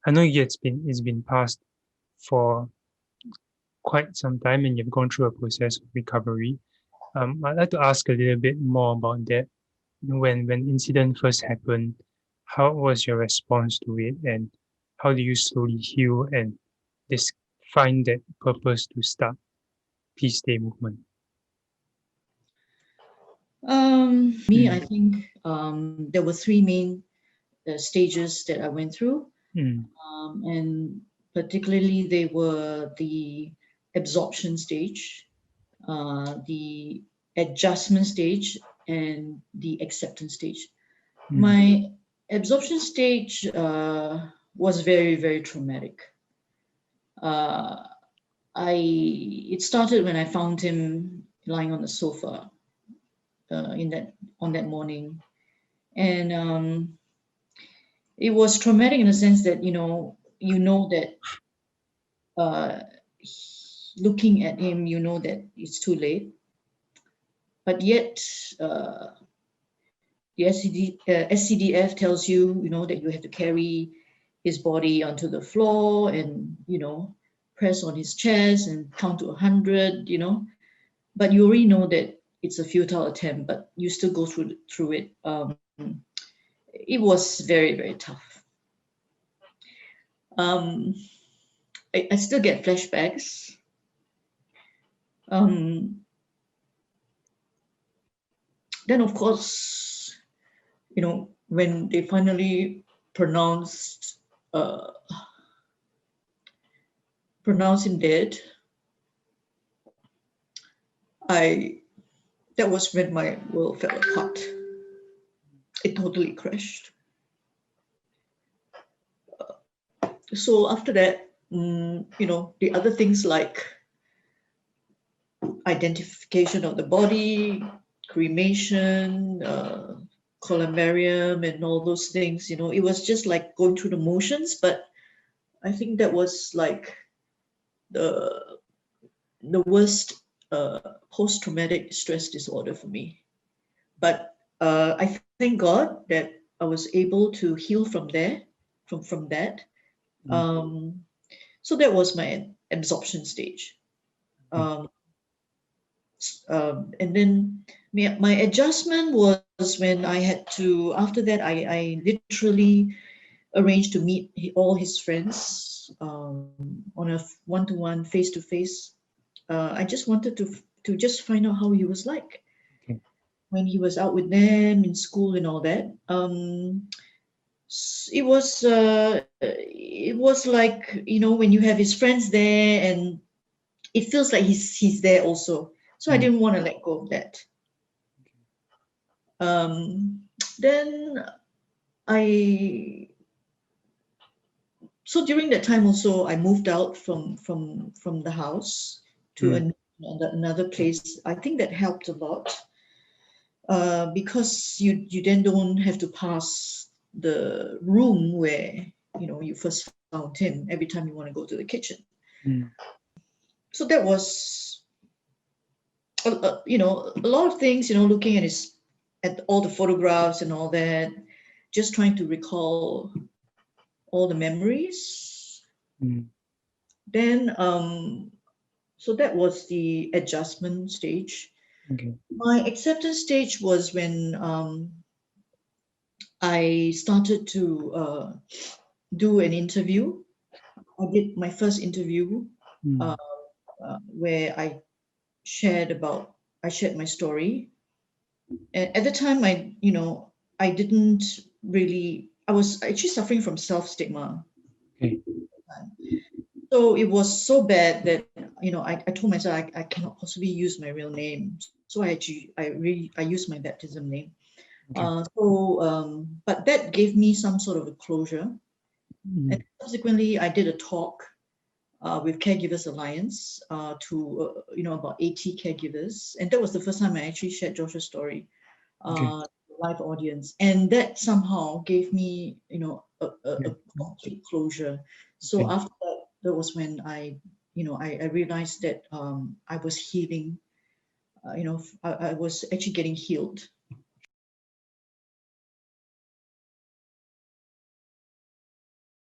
I know it's been passed for quite some time and you've gone through a process of recovery. I'd like to ask a little bit more about that. When incident first happened, how was your response to it, and how do you slowly heal and this find that purpose to start Peace Day movement? Me, I Mm, think there were three main stages that I went through, mm, and particularly they were the absorption stage, the adjustment stage, and the acceptance stage. mm, My absorption stage was very, very traumatic. Uh, it started when I found him lying on the sofa in that on that morning, and it was traumatic in the sense that that uh, looking at him, you know that it's too late, but yet uh, the SCDF tells you, that you have to carry his body onto the floor and press on his chest and count to 100, but you already know that it's a futile attempt, but you still go through it. It was very, very tough. Um, I still get flashbacks. Um, then, of course, when they finally pronounced uh, pronounced him dead, I that was when my world fell apart. It totally crashed. So after that, the other things like identification of the body, cremation, columbarium, and all those things, it was just like going through the motions. But I think that was like the the worst post-traumatic stress disorder for me. But I thank God that I was able to heal from there, from that. mm, Um, so that was my absorption stage. okay. Um, and then my adjustment was when I had to, after that, I literally arranged to meet all his friends on a one-to-one, face-to-face. I just wanted to just find out how he was like Okay. when he was out with them in school and all that. It was like when you have his friends there, and it feels like he's there also. So I Mm, didn't want to let go of that. Then I so during that time also I moved out from the house to mm, another place. I think that helped a lot because you then don't have to pass the room where you first found him every time you want to go to the kitchen. mm, So that was a lot of things, looking at all the photographs and all that, just trying to recall all the memories. mm, Then so that was the adjustment stage. okay. My acceptance stage was when I started to do an interview. I did my first interview uh, Mm, where I shared my story. And at the time, I didn't really. I was actually suffering from self stigma. okay. So it was so bad that I told myself I cannot possibly use my real name. So I used my baptism name. Okay. But that gave me some sort of a closure. And Mm, subsequently, I did a talk with Caregivers Alliance to about 80 caregivers, and that was the first time I actually shared Joshua's story okay. live audience, and that somehow gave me Yeah. a complete closure. So Okay. after that, that was when I realized that I was healing. I was actually getting healed